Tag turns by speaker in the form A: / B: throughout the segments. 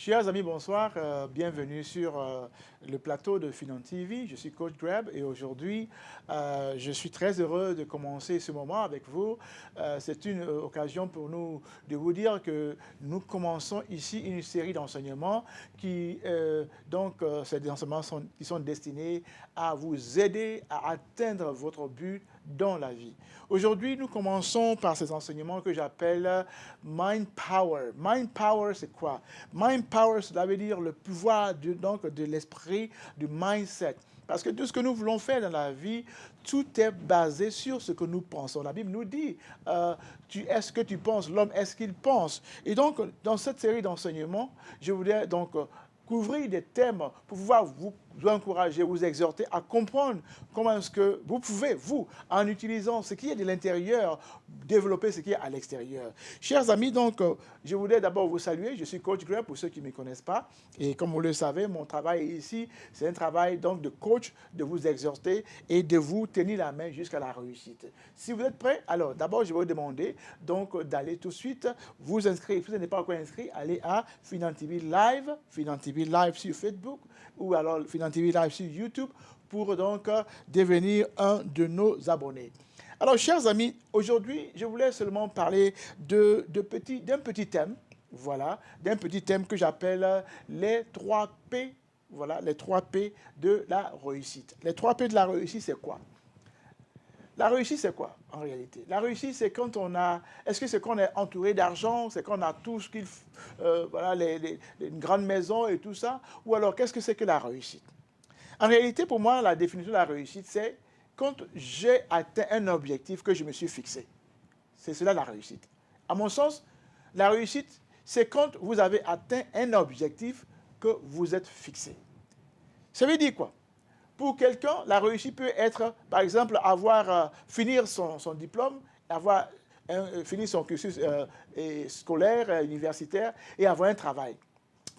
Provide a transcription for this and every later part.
A: Chers amis, bonsoir. Bienvenue sur le plateau de Finan TV. Je suis Coach Grab et aujourd'hui, je suis très heureux de commencer ce moment avec vous. C'est une occasion pour nous de vous dire que nous commençons ici une série d'enseignements qui, ces enseignements qui sont destinés à vous aider à atteindre votre but dans la vie. Aujourd'hui, nous commençons par ces enseignements que j'appelle Mind Power. Mind Power, c'est quoi? Mind Power, cela veut dire le pouvoir de l'esprit, du mindset. Parce que tout ce que nous voulons faire dans la vie, tout est basé sur ce que nous pensons. La Bible nous dit, tu es ce que tu penses, l'homme est ce qu'il pense. Et donc, dans cette série d'enseignements, je voudrais donc couvrir des thèmes pour pouvoir vous encourager, vous exhorter à comprendre comment est-ce que vous pouvez, vous, en utilisant ce qui est de l'intérieur, développer ce qui est à l'extérieur. Chers amis, donc, je voudrais d'abord vous saluer. Je suis Coach Greg, pour ceux qui ne me connaissent pas. Et comme vous le savez, mon travail ici, c'est un travail donc de coach, de vous exhorter et de vous tenir la main jusqu'à la réussite. Si vous êtes prêts, alors d'abord, je vais vous demander donc d'aller tout de suite vous inscrire. Si vous n'êtes pas encore inscrit, allez à Finan TV Live sur Facebook ou alors Finan TV Live sur YouTube pour donc devenir un de nos abonnés. Alors, chers amis, aujourd'hui, je voulais seulement parler d'un petit thème, voilà, d'un petit thème que j'appelle les 3 P, voilà, les 3 P de la réussite. Les 3 P de la réussite, c'est quoi? La réussite, c'est quoi, en réalité? La réussite, c'est quand on a... Est-ce que c'est qu'on est entouré d'argent? C'est qu'on a tout ce qu'il... voilà, une grande maison et tout ça? Ou alors, qu'est-ce que c'est que la réussite? En réalité, pour moi, la définition de la réussite, c'est quand j'ai atteint un objectif que je me suis fixé. C'est cela la réussite. À mon sens, la réussite, c'est quand vous avez atteint un objectif que vous êtes fixé. Ça veut dire quoi? Pour quelqu'un, la réussite peut être, par exemple, finir son diplôme, finir son cursus scolaire, universitaire et avoir un travail.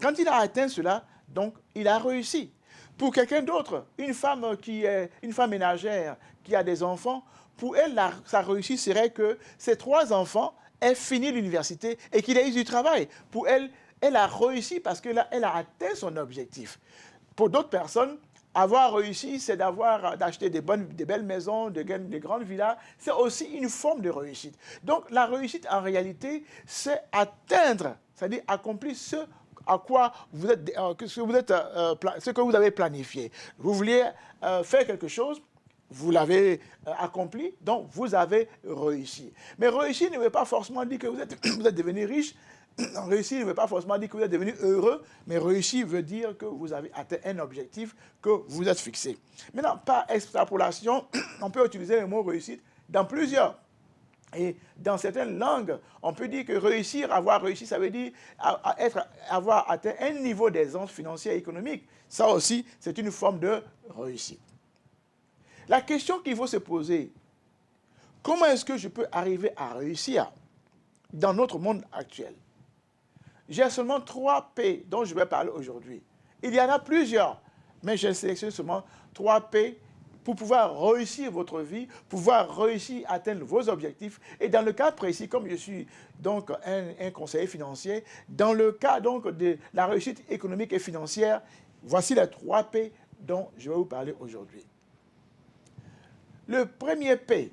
A: Quand il a atteint cela, donc, il a réussi. Pour quelqu'un d'autre, une femme ménagère qui a des enfants, pour elle, sa réussite serait que ses 3 enfants aient fini l'université et qu'il ait eu du travail. Pour elle, elle a réussi parce qu'elle a atteint son objectif. Pour d'autres personnes, avoir réussi, c'est d'acheter des belles maisons, des grandes villas. C'est aussi une forme de réussite. Donc, la réussite, en réalité, c'est atteindre, c'est-à-dire accomplir ce que vous avez planifié. Vous vouliez faire quelque chose, vous l'avez accompli, donc vous avez réussi. Mais réussir ne veut pas forcément dire que vous êtes devenu riche. Réussir ne veut pas forcément dire que vous êtes devenu heureux, mais réussir veut dire que vous avez atteint un objectif que vous êtes fixé. Maintenant, par extrapolation, on peut utiliser le mot réussite dans plusieurs. Et dans certaines langues, on peut dire que avoir réussi, ça veut dire avoir atteint un niveau d'aisance financière et économique. Ça aussi, c'est une forme de réussite. La question qu'il faut se poser, comment est-ce que je peux arriver à réussir dans notre monde actuel? J'ai seulement 3 P dont je vais parler aujourd'hui. Il y en a plusieurs, mais j'ai sélectionné seulement 3 P pour pouvoir réussir votre vie, pouvoir réussir à atteindre vos objectifs. Et dans le cas précis, comme je suis donc un conseiller financier, dans le cas donc de la réussite économique et financière, voici les 3 P dont je vais vous parler aujourd'hui. Le premier P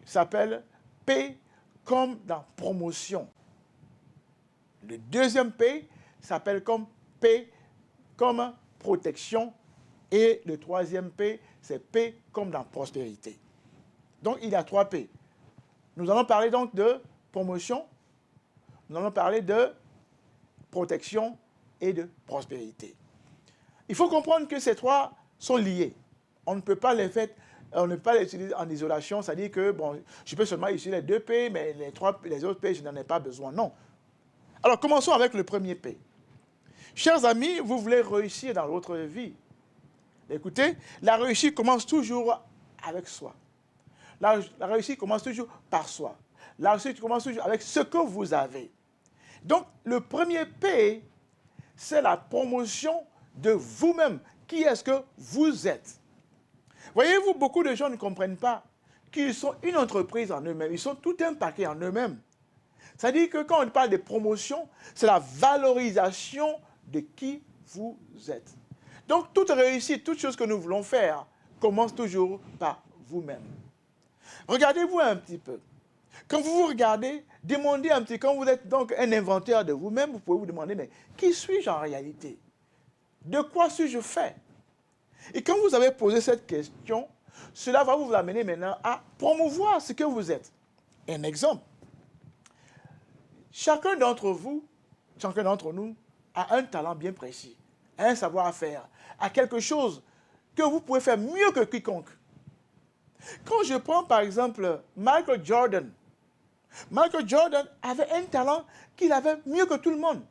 A: s'appelle P comme dans promotion. Le deuxième P s'appelle comme P comme protection. Et le troisième P, c'est P comme dans prospérité. Donc, il y a 3 P. Nous allons parler donc de promotion, nous allons parler de protection et de prospérité. Il faut comprendre que ces 3 sont liés. On ne peut pas les utiliser en isolation, c'est-à-dire que, bon, je peux seulement utiliser les 2 P, mais les autres P, je n'en ai pas besoin. Non. Alors, commençons avec le premier P. Chers amis, vous voulez réussir dans votre vie. Écoutez, la réussite commence toujours avec soi. La réussite commence toujours par soi. La réussite commence toujours avec ce que vous avez. Donc, le premier P, c'est la promotion de vous-même. Qui est-ce que vous êtes? Voyez-vous, beaucoup de gens ne comprennent pas qu'ils sont une entreprise en eux-mêmes. Ils sont tout un paquet en eux-mêmes. C'est-à-dire que quand on parle de promotion, c'est la valorisation de qui vous êtes. Donc, toute réussite, toute chose que nous voulons faire, commence toujours par vous-même. Regardez-vous un petit peu. Quand vous vous regardez, demandez un petit, quand vous êtes donc un inventeur de vous-même, vous pouvez vous demander, mais qui suis-je en réalité? De quoi suis-je fait? Et quand vous avez posé cette question, cela va vous amener maintenant à promouvoir ce que vous êtes. Un exemple. Chacun d'entre vous, chacun d'entre nous, a un talent bien précis, un savoir-faire, a quelque chose que vous pouvez faire mieux que quiconque. Quand je prends par exemple Michael Jordan avait un talent qu'il avait mieux que tout le monde.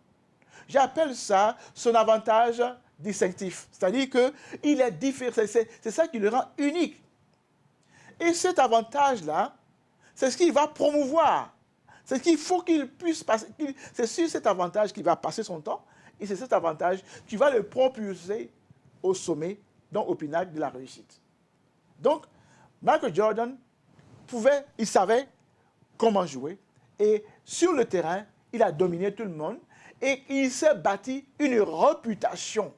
A: J'appelle ça son avantage distinctif. C'est-à-dire qu'il est différent. C'est ça qui le rend unique. Et cet avantage-là, c'est ce qu'il va promouvoir. C'est ce qu'il faut qu'il puisse passer. C'est sur cet avantage qu'il va passer son temps. Et c'est cet avantage qui va le propulser au sommet, donc au pinacle de la réussite. Donc, Michael Jordan il savait comment jouer. Et sur le terrain, il a dominé tout le monde. Et il s'est bâti une réputation.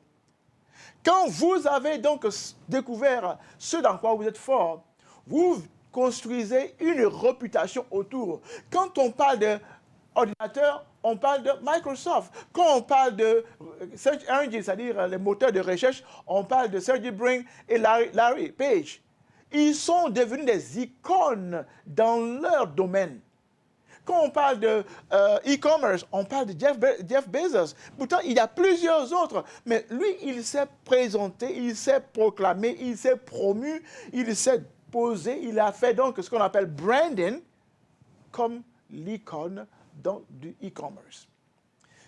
A: Quand vous avez donc découvert ce dans quoi vous êtes fort, vous construisez une réputation autour. Quand on parle d'ordinateur, on parle de Microsoft. Quand on parle de Search Engine, c'est-à-dire les moteurs de recherche, on parle de Sergey Brin et Larry Page. Ils sont devenus des icônes dans leur domaine. Quand on parle de e-commerce, on parle de Jeff Bezos. Pourtant, il y a plusieurs autres. Mais lui, il s'est présenté, il s'est proclamé, il s'est promu, il s'est posé. Il a fait donc ce qu'on appelle branding comme l'icône du e-commerce.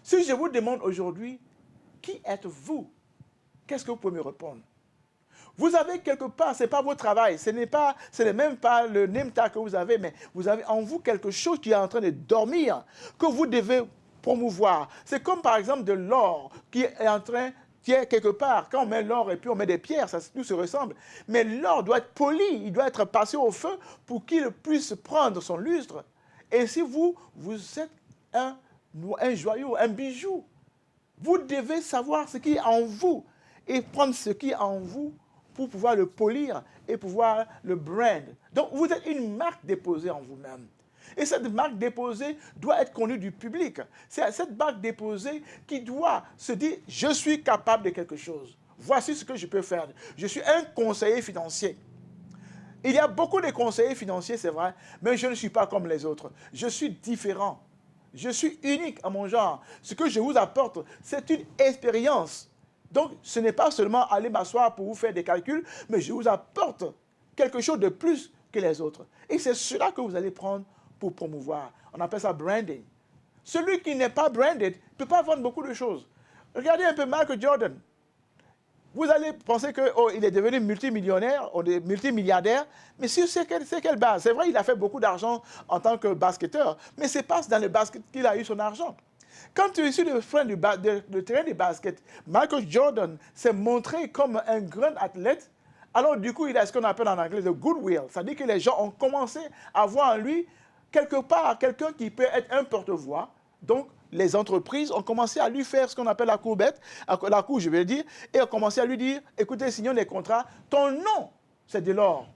A: Si je vous demande aujourd'hui, qui êtes-vous? Qu'est-ce que vous pouvez me répondre? Vous avez quelque part, ce n'est pas votre travail, ce n'est même pas le name tag que vous avez, mais vous avez en vous quelque chose qui est en train de dormir, que vous devez promouvoir. C'est comme par exemple de l'or qui est quelque part. Quand on met l'or et puis on met des pierres, tout se ressemble. Mais l'or doit être poli, il doit être passé au feu pour qu'il puisse prendre son lustre. Et si vous êtes un joyau, un bijou, vous devez savoir ce qui est en vous et prendre ce qui est en vous pour pouvoir le polir et pouvoir le brand. Donc, vous êtes une marque déposée en vous-même. Et cette marque déposée doit être connue du public. C'est cette marque déposée qui doit se dire « Je suis capable de quelque chose. Voici ce que je peux faire. Je suis un conseiller financier. » Il y a beaucoup de conseillers financiers, c'est vrai, mais je ne suis pas comme les autres. Je suis différent. Je suis unique à mon genre. Ce que je vous apporte, c'est une expérience. Donc, ce n'est pas seulement aller m'asseoir pour vous faire des calculs, mais je vous apporte quelque chose de plus que les autres. Et c'est cela que vous allez prendre pour promouvoir. On appelle ça branding. Celui qui n'est pas branded ne peut pas vendre beaucoup de choses. Regardez un peu Michael Jordan. Vous allez penser qu'il est devenu multimillionnaire, multimilliardaire, mais sur quelle base? C'est vrai, il a fait beaucoup d'argent en tant que basketteur, mais c'est pas dans le basket qu'il a eu son argent. Quand tu es sur le terrain de basket, Michael Jordan s'est montré comme un grand athlète. Alors du coup, il a ce qu'on appelle en anglais le goodwill. C'est-à-dire que les gens ont commencé à voir en lui, quelque part, quelqu'un qui peut être un porte-voix. Donc, les entreprises ont commencé à lui faire ce qu'on appelle la courbette, la cour, je vais dire, et ont commencé à lui dire, écoutez, signons des contrats, ton nom, c'est de l'or.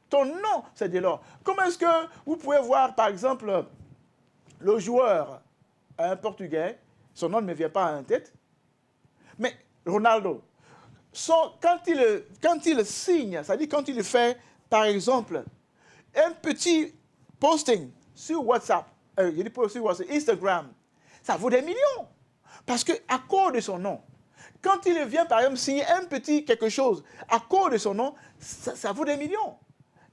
A: Ton nom, c'est de l'or. Comment est-ce que vous pouvez voir, par exemple, le joueur, un Portugais, son nom ne me vient pas en tête, mais Ronaldo, quand il signe, c'est-à-dire quand il fait, par exemple, un petit posting sur WhatsApp, Instagram, ça vaut des millions. Parce qu'à cause de son nom, quand il vient, par exemple, signer un petit quelque chose, à cause de son nom, ça vaut des millions.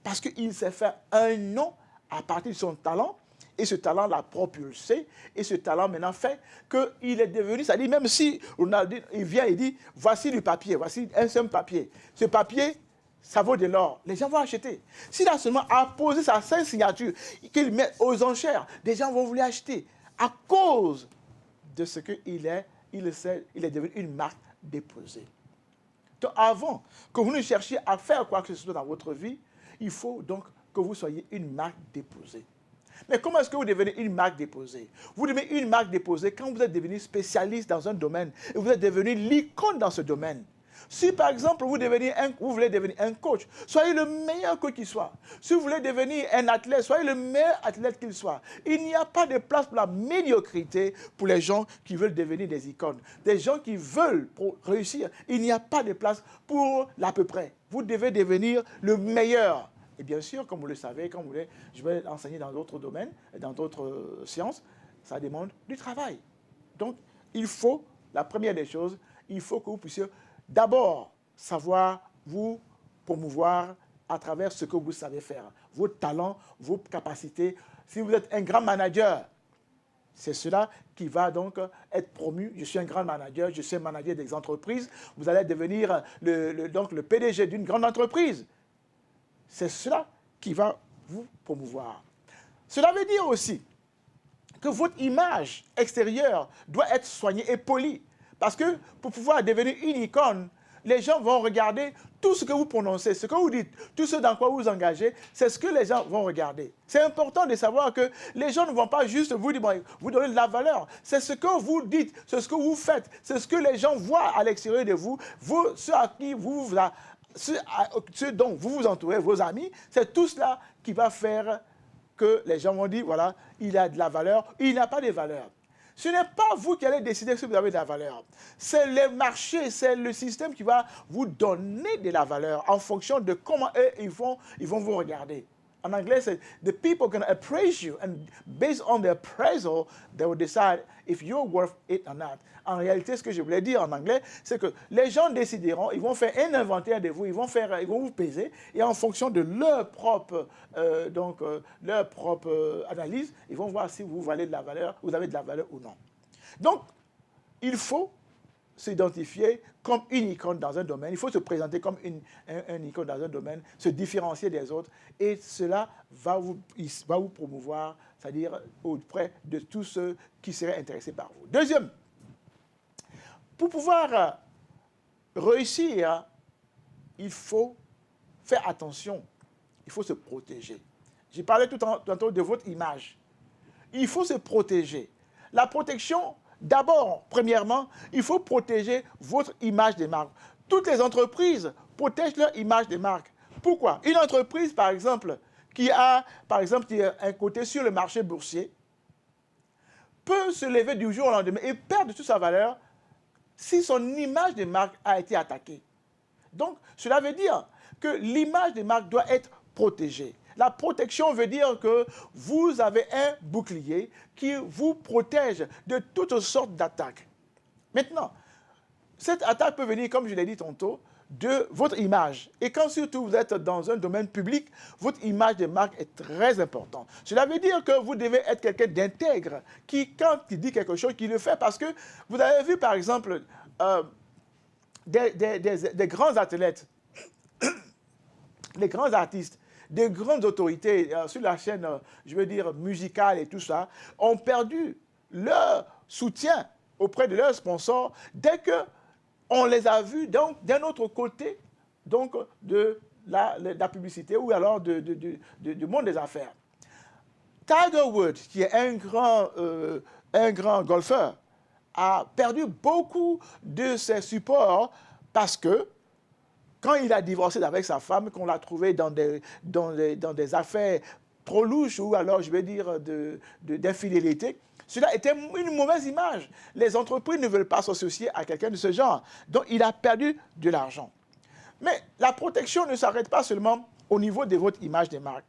A: Parce qu'il s'est fait un nom à partir de son talent, et ce talent l'a propulsé, et ce talent maintenant fait qu'il est devenu, c'est-à-dire même si Ronaldo, il vient et dit, voici du papier, voici un seul papier. Ce papier, ça vaut de l'or. Les gens vont acheter. S'il a seulement apposé sa seule signature, qu'il met aux enchères, des gens vont vouloir acheter. À cause de ce qu'il est, il est devenu une marque déposée. Donc avant que vous ne cherchiez à faire quoi que ce soit dans votre vie, il faut donc que vous soyez une marque déposée. Mais comment est-ce que vous devenez une marque déposée? Vous devenez une marque déposée quand vous êtes devenu spécialiste dans un domaine et vous êtes devenu l'icône dans ce domaine. Si par exemple vous voulez devenir un coach, soyez le meilleur coach qu'il soit. Si vous voulez devenir un athlète, soyez le meilleur athlète qu'il soit. Il n'y a pas de place pour la médiocrité pour les gens qui veulent devenir des icônes. Des gens qui veulent réussir, il n'y a pas de place pour l'à peu près. Vous devez devenir le meilleur. Et bien sûr, comme vous le savez, je vais enseigner dans d'autres domaines, dans d'autres sciences, ça demande du travail. Donc, la première des choses, il faut que vous puissiez d'abord savoir vous promouvoir à travers ce que vous savez faire, vos talents, vos capacités. Si vous êtes un grand manager, c'est cela qui va donc être promu. Je suis un grand manager, je suis manager des entreprises. Vous allez devenir le PDG d'une grande entreprise. C'est cela qui va vous promouvoir. Cela veut dire aussi que votre image extérieure doit être soignée et polie. Parce que pour pouvoir devenir une icône, les gens vont regarder tout ce que vous prononcez, ce que vous dites, tout ce dans quoi vous vous engagez, c'est ce que les gens vont regarder. C'est important de savoir que les gens ne vont pas juste vous dire, bon, vous donner de la valeur. C'est ce que vous dites, c'est ce que vous faites, c'est ce que les gens voient à l'extérieur de vous, ceux dont vous vous entourez, vos amis, c'est tout cela qui va faire que les gens vont dire, voilà, il a de la valeur, il n'a pas de valeur. Ce n'est pas vous qui allez décider si vous avez de la valeur. C'est le marché, c'est le système qui va vous donner de la valeur en fonction de comment eux, ils vont vous regarder. En anglais, c'est the people can appraise you and based on their appraisal, they will decide if you're worth it or not. En réalité, ce que je voulais dire en anglais, c'est que les gens décideront, ils vont faire un inventaire de vous, ils vont vous peser et en fonction de leur propre analyse, ils vont voir si vous valez de la valeur, vous avez de la valeur ou non. Donc, il faut s'identifier comme une icône dans un domaine. Il faut se présenter comme une icône dans un domaine, se différencier des autres. Et cela va vous promouvoir, c'est-à-dire auprès de tous ceux qui seraient intéressés par vous. Deuxième, pour pouvoir réussir, il faut faire attention. Il faut se protéger. J'ai parlé tantôt de votre image. Il faut se protéger. La protection, d'abord, premièrement, il faut protéger votre image de marque. Toutes les entreprises protègent leur image de marque. Pourquoi? Une entreprise, par exemple, qui a un côté sur le marché boursier, peut se lever du jour au lendemain et perdre toute sa valeur si son image de marque a été attaquée. Donc, cela veut dire que l'image de marque doit être protégée. La protection veut dire que vous avez un bouclier qui vous protège de toutes sortes d'attaques. Maintenant, cette attaque peut venir, comme je l'ai dit tantôt, de votre image. Et quand surtout vous êtes dans un domaine public, votre image de marque est très importante. Cela veut dire que vous devez être quelqu'un d'intègre, qui, quand il dit quelque chose, qui le fait parce que vous avez vu, par exemple, des grands athlètes, des grands artistes, des grandes autorités sur la chaîne, je veux dire, musicale et tout ça, ont perdu leur soutien auprès de leurs sponsors dès qu'on les a vus d'un autre côté donc, de la publicité ou alors du monde des affaires. Tiger Woods, qui est un grand golfeur, a perdu beaucoup de ses supports parce que quand il a divorcé avec sa femme, qu'on l'a trouvé dans des affaires trop louches ou alors, je vais dire, d'infidélité, cela était une mauvaise image. Les entreprises ne veulent pas s'associer à quelqu'un de ce genre. Donc, il a perdu de l'argent. Mais la protection ne s'arrête pas seulement au niveau de votre image de marque.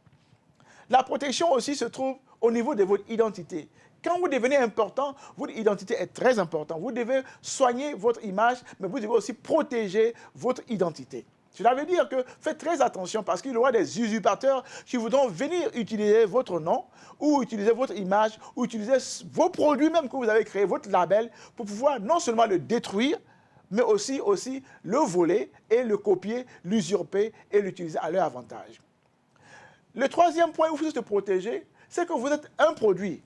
A: La protection aussi se trouve au niveau de votre identité. Quand vous devenez important, votre identité est très importante. Vous devez soigner votre image, mais vous devez aussi protéger votre identité. Cela veut dire que faites très attention parce qu'il y aura des usurpateurs qui voudront venir utiliser votre nom ou utiliser votre image ou utiliser vos produits même que vous avez créés, votre label, pour pouvoir non seulement le détruire, mais aussi le voler et le copier, l'usurper et l'utiliser à leur avantage. Le troisième point où il faut se protéger, c'est que vous êtes un produit.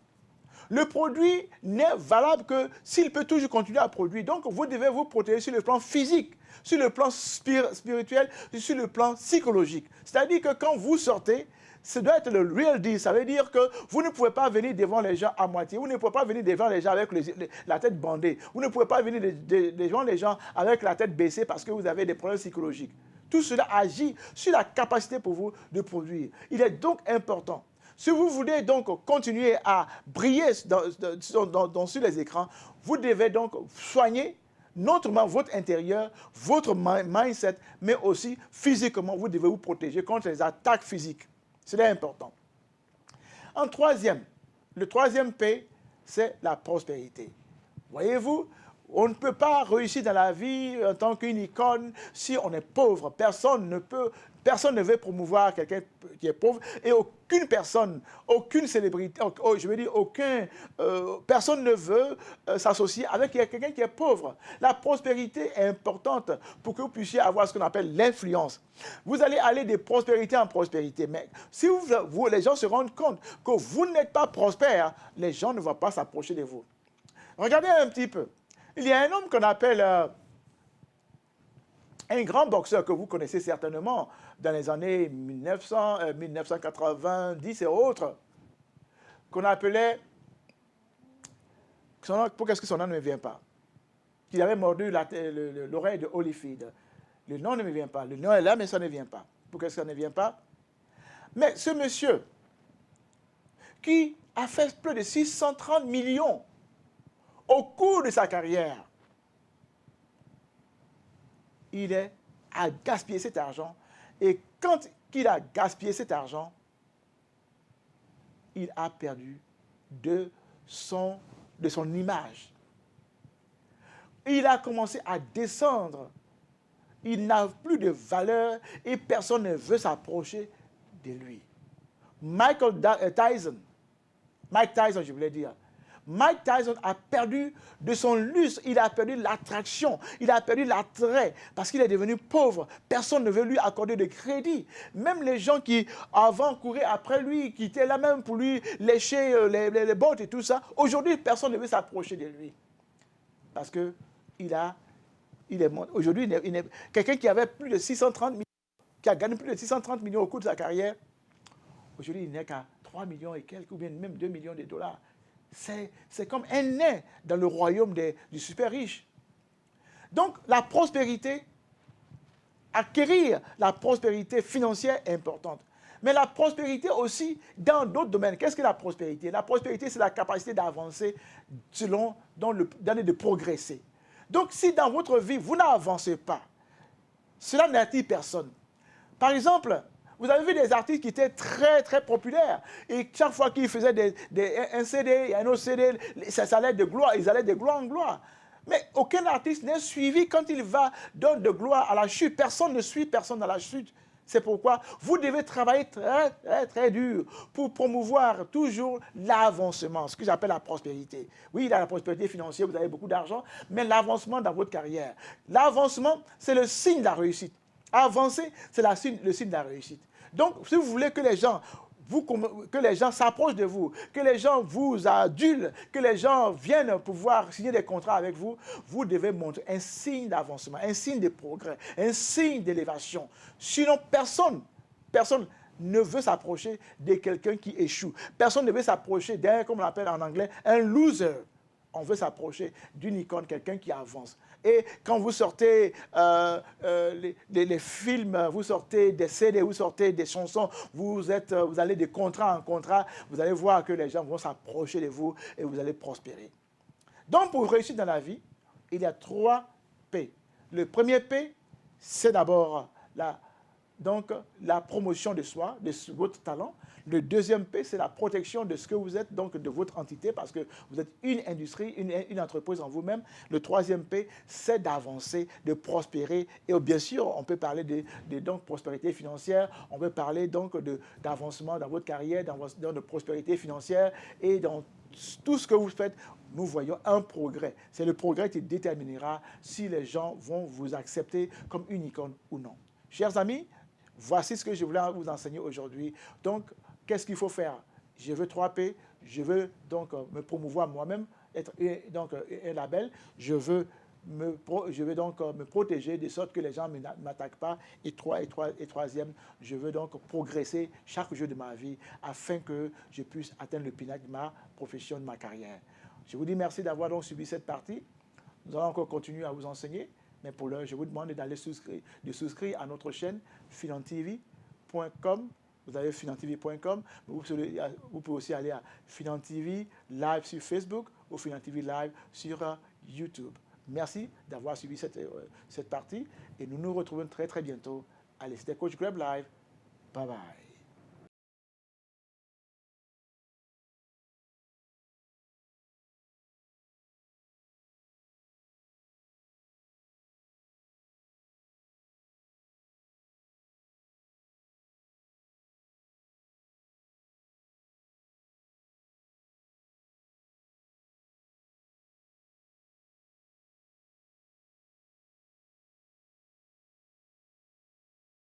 A: Le produit n'est valable que s'il peut toujours continuer à produire. Donc, vous devez vous protéger sur le plan physique, sur le plan spirituel, sur le plan psychologique. C'est-à-dire que quand vous sortez, Ce doit être le real deal. Ça veut dire que vous ne pouvez pas venir devant les gens à moitié. Vous ne pouvez pas venir devant les gens avec la tête bandée. Vous ne pouvez pas venir devant les gens avec la tête baissée parce que vous avez des problèmes psychologiques. Tout cela agit sur la capacité pour vous de produire. Il est donc important. Si vous voulez donc continuer à briller sur les écrans, vous devez donc soigner non seulement votre intérieur, votre mindset, mais aussi physiquement, vous devez vous protéger contre les attaques physiques. C'est important. En troisième, le troisième P, c'est la prospérité. Voyez-vous, on ne peut pas réussir dans la vie en tant qu'une icône si on est pauvre. Personne ne veut promouvoir quelqu'un qui est pauvre et aucune personne, aucune célébrité, je veux dire, personne ne veut s'associer avec quelqu'un qui est pauvre. La prospérité est importante pour que vous puissiez avoir ce qu'on appelle l'influence. Vous allez aller de prospérité en prospérité, mais si les gens se rendent compte que vous n'êtes pas prospère, les gens ne vont pas s'approcher de vous. Regardez un petit peu. Il y a un homme qu'on appelle un grand boxeur que vous connaissez certainement dans les années 1990 et autres, qu'on appelait... Pourquoi est-ce que son nom ne me vient pas? Qu'il avait mordu l'oreille de Holyfield. Le nom ne me vient pas. Le nom est là, mais ça ne vient pas. Pourquoi est-ce que ça ne vient pas? Mais ce monsieur, qui a fait plus de 630 millions au cours de sa carrière, il a gaspillé cet argent. Et quand il a gaspillé cet argent, il a perdu de son image. Il a commencé à descendre. Il n'a plus de valeur et personne ne veut s'approcher de lui. Mike Tyson, je voulais dire, Mike Tyson a perdu de son lustre, il a perdu l'attraction, il a perdu l'attrait parce qu'il est devenu pauvre. Personne ne veut lui accorder de crédit. Même les gens qui avant couraient après lui, qui étaient là même pour lui lécher les bottes et tout ça, aujourd'hui personne ne veut s'approcher de lui. Parce que aujourd'hui, quelqu'un qui avait plus de 630 millions, qui a gagné plus de 630 millions au cours de sa carrière, aujourd'hui il n'est qu'à 3 millions et quelques, ou bien même 2 millions de dollars. C'est comme un nain dans le royaume du super riche. Donc, la prospérité, acquérir la prospérité financière est importante. Mais la prospérité aussi dans d'autres domaines. Qu'est-ce que la prospérité? La prospérité, c'est la capacité d'avancer de progresser. Donc, si dans votre vie, vous n'avancez pas, cela n'attire personne. Par exemple, vous avez vu des artistes qui étaient très, très populaires. Et chaque fois qu'ils faisaient un CD et un autre CD, ça allait de gloire, ils allaient de gloire en gloire. Mais aucun artiste n'est suivi quand il va de gloire à la chute. Personne ne suit personne à la chute. C'est pourquoi vous devez travailler très, très, très dur pour promouvoir toujours l'avancement, ce que j'appelle la prospérité. Oui, il y a la prospérité financière, vous avez beaucoup d'argent, mais l'avancement dans votre carrière. L'avancement, c'est le signe de la réussite. Avancer, c'est le signe de la réussite. Donc, si vous voulez que les gens s'approchent de vous, que les gens vous adulent, que les gens viennent pouvoir signer des contrats avec vous, vous devez montrer un signe d'avancement, un signe de progrès, un signe d'élévation. Sinon, personne ne veut s'approcher de quelqu'un qui échoue. Personne ne veut s'approcher d'un, comme on l'appelle en anglais, un loser. On veut s'approcher d'une icône, quelqu'un qui avance. Et quand vous sortez les films, vous sortez des CD, vous sortez des chansons, vous allez de contrat en contrat, vous allez voir que les gens vont s'approcher de vous et vous allez prospérer. Donc, pour réussir dans la vie, il y a 3 P. Le premier P, c'est d'abord la promotion de soi, de votre talent. Le deuxième P, c'est la protection de ce que vous êtes, donc de votre entité, parce que vous êtes une industrie, une entreprise en vous-même. Le troisième P, c'est d'avancer, de prospérer. Et bien sûr, on peut parler de prospérité financière, on peut parler donc d'avancement dans votre carrière, de prospérité financière. Et dans tout ce que vous faites, nous voyons un progrès. C'est le progrès qui déterminera si les gens vont vous accepter comme une icône ou non. Chers amis, voici ce que je voulais vous enseigner aujourd'hui. Donc, qu'est-ce qu'il faut faire? Je veux 3 P, je veux donc me promouvoir moi-même, être donc un label, je veux je veux donc me protéger de sorte que les gens ne m'attaquent pas. Et troisième, je veux donc progresser chaque jour de ma vie afin que je puisse atteindre le pinacle de ma profession, de ma carrière. Je vous dis merci d'avoir donc suivi cette partie. Nous allons encore continuer à vous enseigner, mais pour l'heure, je vous demande d'aller souscrire à notre chaîne finantv.com. Vous avez finantv.com, vous pouvez aussi aller à FinanTV Live sur Facebook ou FinanTV Live sur YouTube. Merci d'avoir suivi cette partie et nous nous retrouvons très très bientôt. Allez, c'était Coach Greb Live. Bye bye.